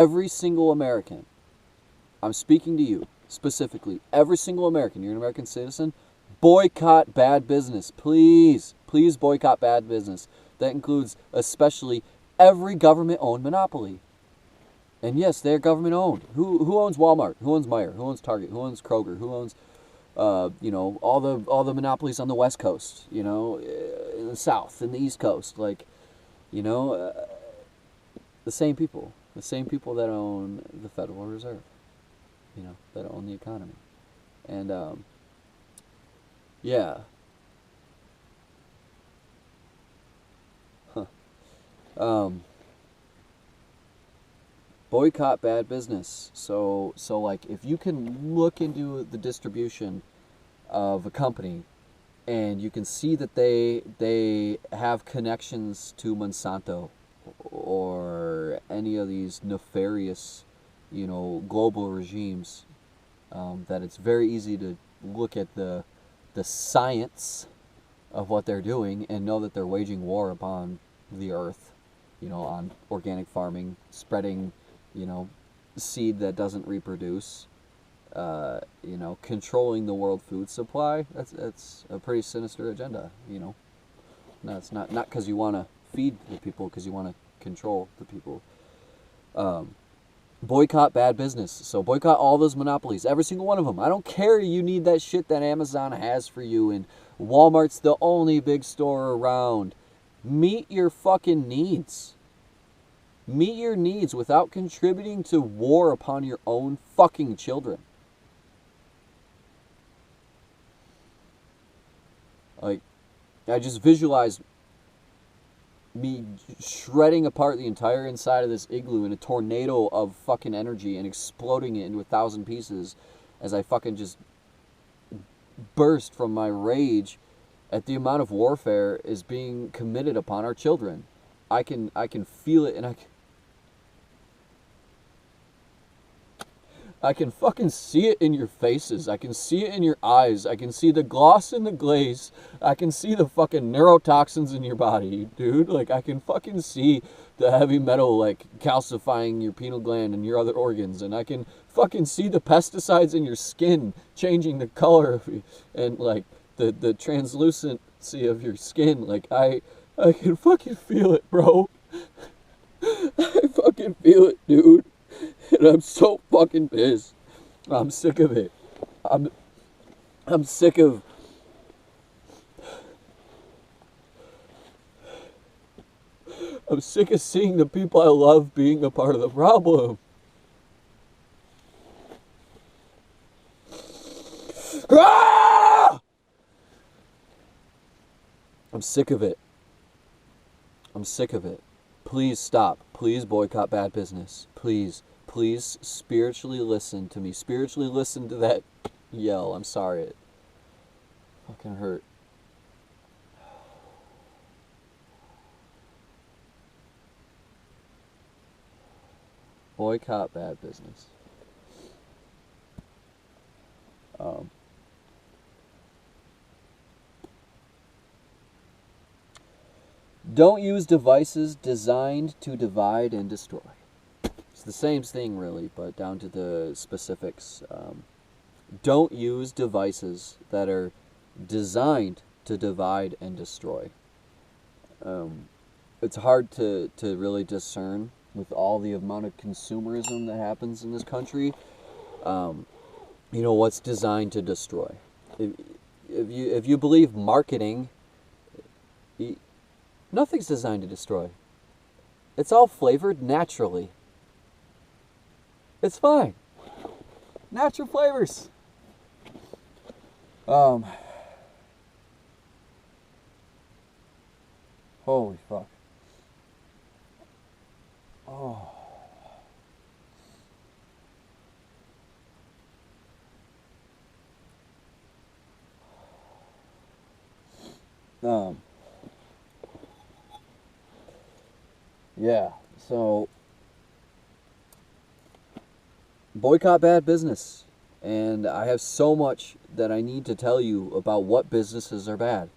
Every single American, I'm speaking to you specifically, every single American, you're an American citizen, boycott bad business. Please, please boycott bad business. That includes especially every government-owned monopoly. And yes, they're government-owned. Who owns Walmart? Who owns Meijer? Who owns Target? Who owns Kroger? Who owns, all the monopolies on the West Coast? In the South, and the East Coast, the same people that own the Federal Reserve, that own the economy, and yeah. Boycott bad business. So like, if you can look into the distribution of a company and you can see that they have connections to Monsanto or any of these nefarious, global regimes, that it's very easy to look at the science of what they're doing and know that they're waging war upon the earth, on organic farming, spreading, seed that doesn't reproduce, controlling the world food supply. That's a pretty sinister agenda, No, it's not because you want to feed the people, because you want to control the people. Boycott bad business. So boycott all those monopolies, every single one of them. I don't care you need that shit that Amazon has for you, and Walmart's the only big store around. Meet your fucking needs. Meet your needs without contributing to war upon your own fucking children. Like, I just visualized me shredding apart the entire inside of this igloo in a tornado of fucking energy and exploding it into 1,000 pieces as I fucking just burst from my rage at the amount of warfare is being committed upon our children. I can feel it, and I can fucking see it in your faces. I can see it in your eyes. I can see the gloss and the glaze. I can see the fucking neurotoxins in your body, dude. Like, I can fucking see the heavy metal, like, calcifying your pineal gland and your other organs. And I can fucking see the pesticides in your skin changing the color of you, and, like, the translucency of your skin. Like, I can fucking feel it, bro. I fucking feel it, dude. And I'm so fucking pissed. I'm sick of it. I'm sick of... I'm sick of seeing the people I love being a part of the problem. Ah! I'm sick of it. I'm sick of it. Please stop. Please boycott bad business. Please spiritually listen to me. Spiritually listen to that yell. I'm sorry. It fucking hurt. Boycott bad business. Don't use devices designed to divide and destroy. It's the same thing, really, but down to the specifics. Don't use devices that are designed to divide and destroy. It's hard to really discern with all the amount of consumerism that happens in this country. What's designed to destroy. If you believe marketing, nothing's designed to destroy. It's all flavored naturally. It's fine. Natural flavors. Holy fuck. Oh. Yeah, so boycott bad business. And I have so much that I need to tell you about what businesses are bad.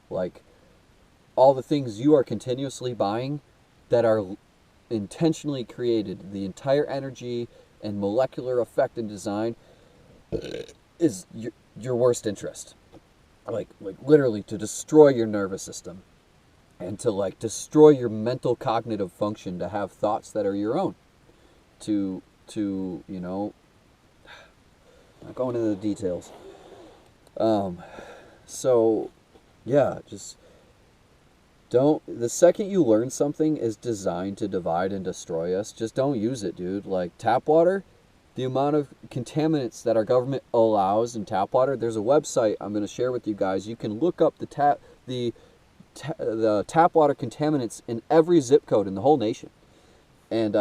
Like, all the things you are continuously buying that are intentionally created. The entire energy and molecular effect and design is your worst interest. Like literally to destroy your nervous system and to like destroy your mental cognitive function, to have thoughts that are your own, to you know, not going into the details. So yeah, just don't, the second you learn something is designed to divide and destroy us, just don't use it, dude. Like tap water, the amount of contaminants that our government allows in tap water, there's a website I'm going to share with you guys. You can look up the tap water contaminants in every zip code in the whole nation. And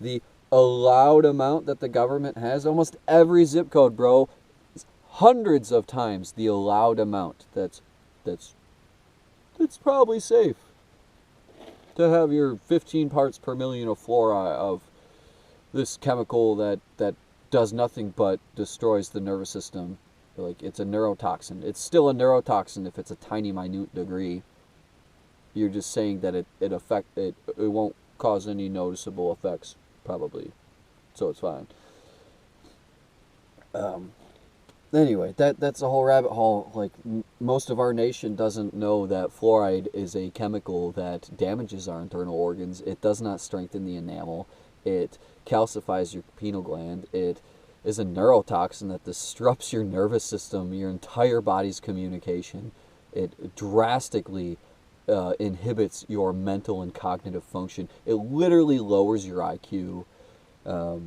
the allowed amount that the government has, almost every zip code, bro, is hundreds of times the allowed amount that's probably safe to have your 15 parts per million of fluoride of this chemical that does nothing but destroys the nervous system. Like, it's a neurotoxin. It's still a neurotoxin if it's a tiny, minute degree. You're just saying that it won't cause any noticeable effects, probably. So it's fine. Anyway, that's a whole rabbit hole. Like, most of our nation doesn't know that fluoride is a chemical that damages our internal organs. It does not strengthen the enamel. It calcifies your pineal gland. It is a neurotoxin that disrupts your nervous system, your entire body's communication. It drastically inhibits your mental and cognitive function. It literally lowers your IQ. I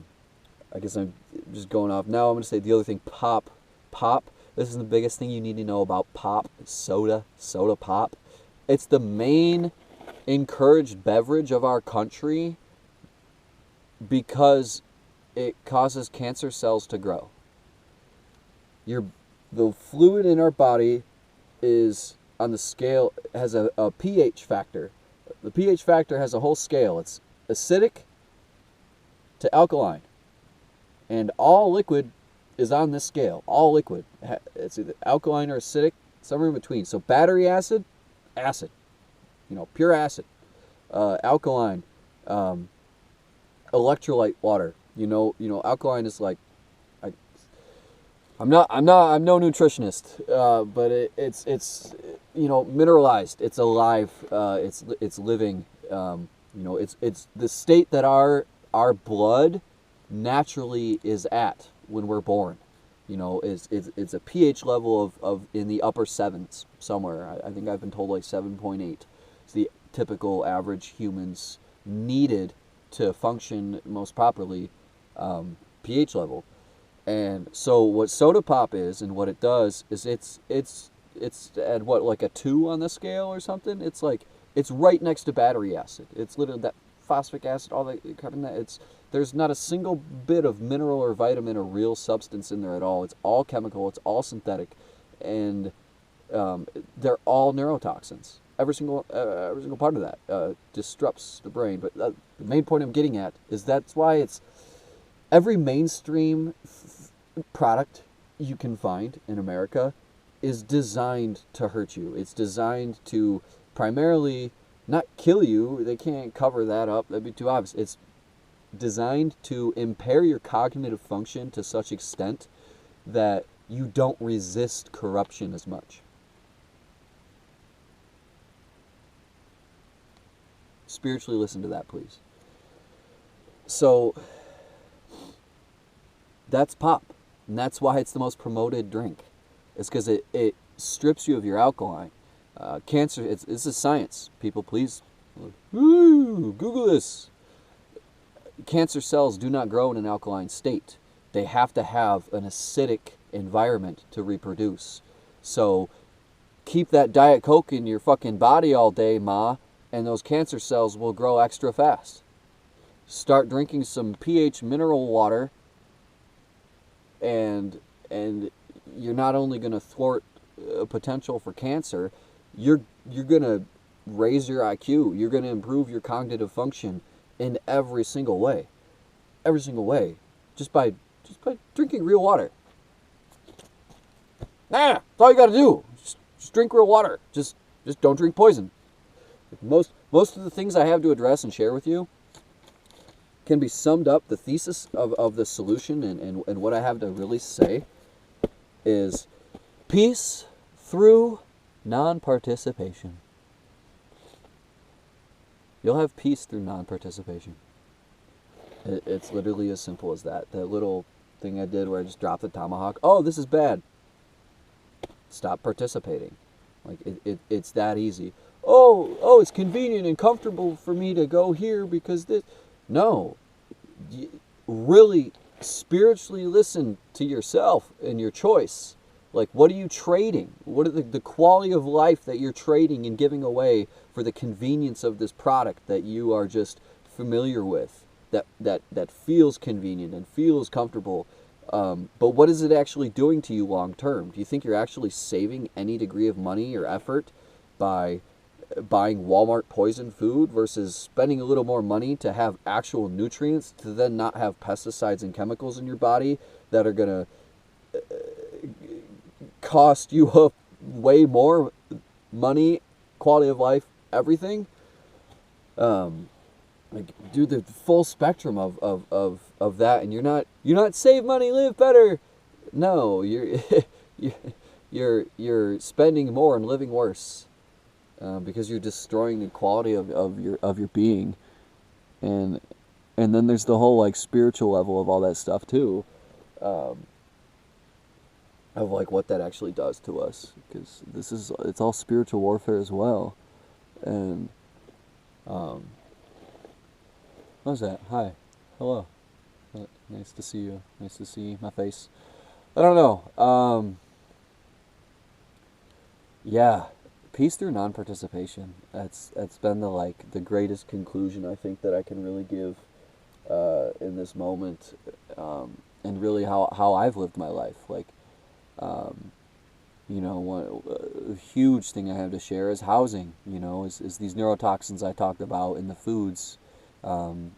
guess I'm just going off. Now I'm going to say the other thing, pop. This is the biggest thing you need to know about pop. Soda pop. It's the main encouraged beverage of our country because it causes cancer cells to grow. The fluid in our body is on the scale, has a pH factor. The pH factor has a whole scale. It's acidic to alkaline. And all liquid is on this scale. All liquid. It's either alkaline or acidic, somewhere in between. So battery acid, pure acid. Alkaline, electrolyte water. Alkaline is like, I'm no nutritionist, but it's mineralized. It's alive. It's living. It's the state that our blood naturally is at when we're born. It's a pH level of in the upper sevens somewhere. I think I've been told like 7.8. It's the typical average humans needed to function most properly pH level. And so what soda pop is, and what it does is it's at what, like a 2 on the scale or something. It's like, it's right next to battery acid. It's literally that phosphoric acid, all that carbon, there's not a single bit of mineral or vitamin or real substance in there at all. It's all chemical. It's all synthetic, and they're all neurotoxins. Every single part of that disrupts the brain. But the main point I'm getting at is that's why it's every mainstream product you can find in America is designed to hurt you. It's designed to primarily not kill you. They can't cover that up. That'd be too obvious. It's designed to impair your cognitive function to such extent that you don't resist corruption as much. Spiritually listen to that, please. So that's pop, and that's why it's the most promoted drink. It's because it strips you of your alkaline. Cancer, this is science. People, please, Google this. Cancer cells do not grow in an alkaline state. They have to have an acidic environment to reproduce. So keep that Diet Coke in your fucking body all day, ma, and those cancer cells will grow extra fast. Start drinking some pH mineral water, and you're not only going to thwart a potential for cancer, you're going to raise your IQ. You're going to improve your cognitive function in every single way. Every single way. Just by drinking real water. That's all you got to do. Just drink real water. Just don't drink poison. Most of the things I have to address and share with you, can be summed up, the thesis of the solution and what I have to really say is peace through non-participation. You'll have peace through non-participation. It's literally as simple as that. That little thing I did where I just dropped the tomahawk. Oh, this is bad. Stop participating. Like, it's that easy. Oh, it's convenient and comfortable for me to go here because this... No. Really spiritually listen to yourself and your choice. Like, what are you trading? What are the quality of life that you're trading and giving away for the convenience of this product that you are just familiar with, that feels convenient and feels comfortable? But what is it actually doing to you long term? Do you think you're actually saving any degree of money or effort by buying Walmart poison food versus spending a little more money to have actual nutrients to then not have pesticides and chemicals in your body that are going to cost you way more money, quality of life, everything? Like, do the full spectrum of that, and you're not save money, live better. No, you're spending more and living worse, because you're destroying the quality of your being, and then there's the whole like spiritual level of all that stuff too, of like what that actually does to us, because it's all spiritual warfare as well, and How's that? Hi. Hello. Nice to see you. Nice to see my face. I don't know. Yeah. Peace through non-participation. That's been the greatest conclusion I think that I can really give in this moment, and really how I've lived my life. Like, one huge thing I have to share is housing. Is these neurotoxins I talked about in the foods. And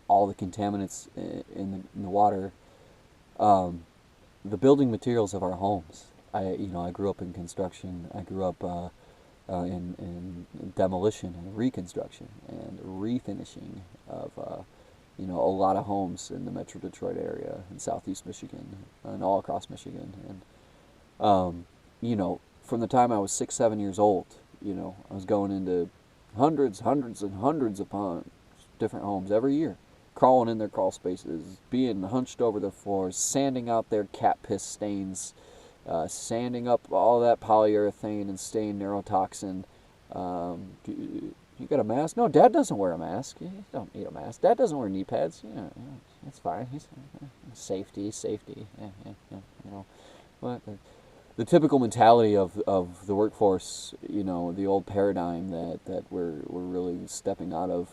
all the contaminants in the water, the building materials of our homes. I grew up in construction. I grew up in demolition and reconstruction and refinishing of a lot of homes in the Metro Detroit area and Southeast Michigan and all across Michigan. And from the time I was 6-7 years old, I was going into hundreds upon different homes every year, crawling in their crawl spaces, being hunched over the floors, sanding out their cat piss stains, sanding up all that polyurethane and stain neurotoxin. You got a mask? No, Dad doesn't wear a mask. You don't need a mask. Dad doesn't wear knee pads. Yeah, that's fine. He's safety. What? The typical mentality of the workforce, the old paradigm that we're really stepping out of,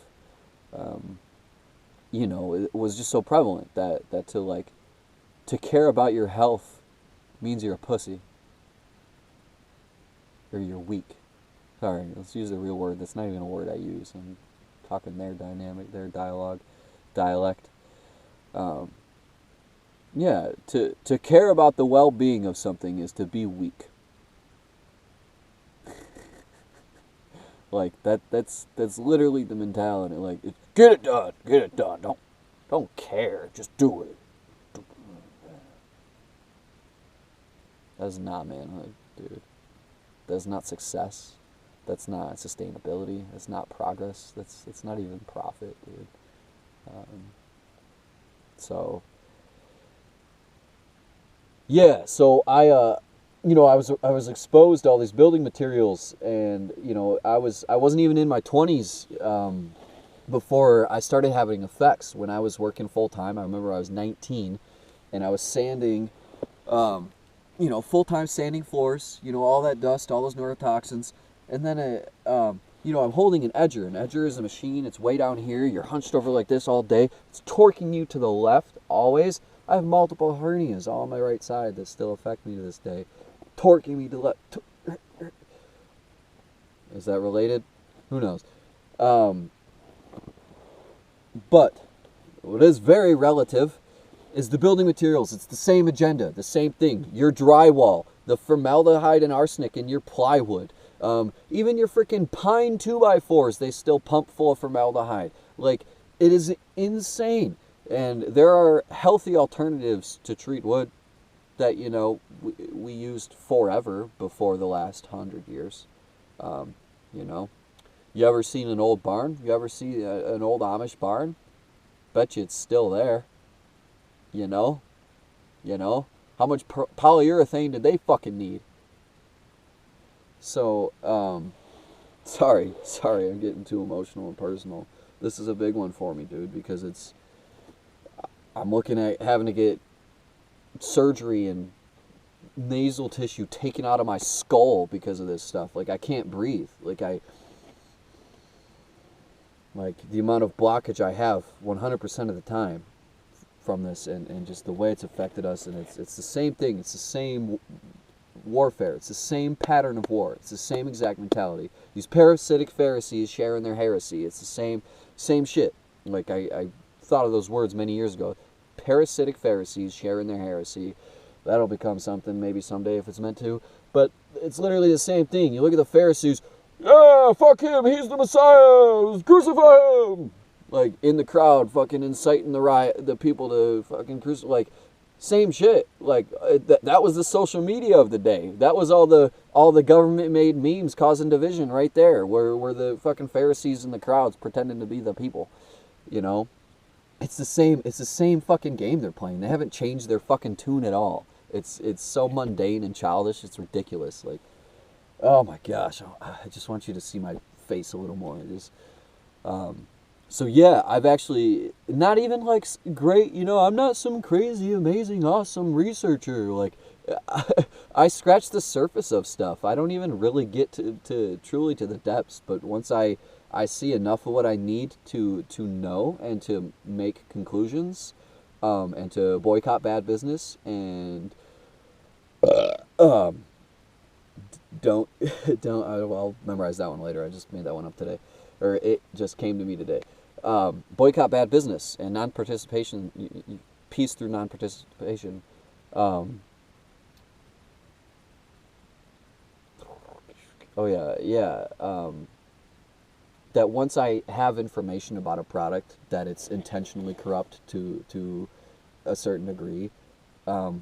it was just so prevalent that to care about your health means you're a pussy. Or you're weak. Sorry, let's use a real word. That's not even a word I use. I'm talking their dynamic, their dialect. Yeah, to care about the well-being of something is to be weak. Like that's literally the mentality. Like, get it done. Don't care, just do it. That's not manhood, dude. That's not success. That's not sustainability. That's not progress. That's not even profit, dude. Yeah, so I was exposed to all these building materials, and I wasn't even in my 20s before I started having effects. When I was working full time, I remember I was 19, and I was sanding, full time sanding floors. All that dust, all those neurotoxins, and then I'm holding an edger. An edger is a machine. It's way down here. You're hunched over like this all day. It's torquing you to the left always. I have multiple hernias all on my right side that still affect me to this day. Torquing me to left. Is that related? Who knows? But what is very relative is the building materials. It's the same agenda, the same thing. Your drywall, the formaldehyde and arsenic in your plywood. Even your freaking pine 2x4s, they still pump full of formaldehyde. Like, It is insane. And there are healthy alternatives to treat wood that, you know, we used forever before the last 100 years. You know, you ever seen an old barn? You ever see an old Amish barn? Bet you it's still there. You know? You know? How much polyurethane did they fucking need? So, sorry, I'm getting too emotional and personal. This is a big one for me, dude, because I'm looking at having to get surgery and nasal tissue taken out of my skull because of this stuff. Like, I can't breathe. Like, the amount of blockage I have 100% of the time from this, and just the way it's affected us, and it's the same thing. It's the same warfare. It's the same pattern of war. It's the same exact mentality. These parasitic Pharisees sharing their heresy. It's the same shit. Like, I thought of those words many years ago. Parasitic Pharisees sharing their heresy. That'll become something maybe someday if it's meant to. But it's literally the same thing. You look at the Pharisees. Yeah, fuck him. He's the Messiah. Crucify him. Like, in the crowd, fucking inciting the people to fucking crucify. Like, same shit. Like, that was the social media of the day. That was all the government-made memes causing division right there, where the fucking Pharisees in the crowds pretending to be the people. You know? It's the same fucking game they're playing. They haven't changed their fucking tune at all. It's so mundane and childish. It's ridiculous. Like, oh my gosh. I just want you to see my face a little more. So yeah, I've actually not even like great, you know, I'm not some crazy, amazing, awesome researcher. Like, I scratch the surface of stuff. I don't even really get to truly to the depths. But once I see enough of what I need to know and to make conclusions, and to boycott bad business and don't I'll memorize that one later. I just made that one up today, or it just came to me today. Boycott bad business and non-participation, peace through non-participation. That once I have information about a product that it's intentionally corrupt to a certain degree,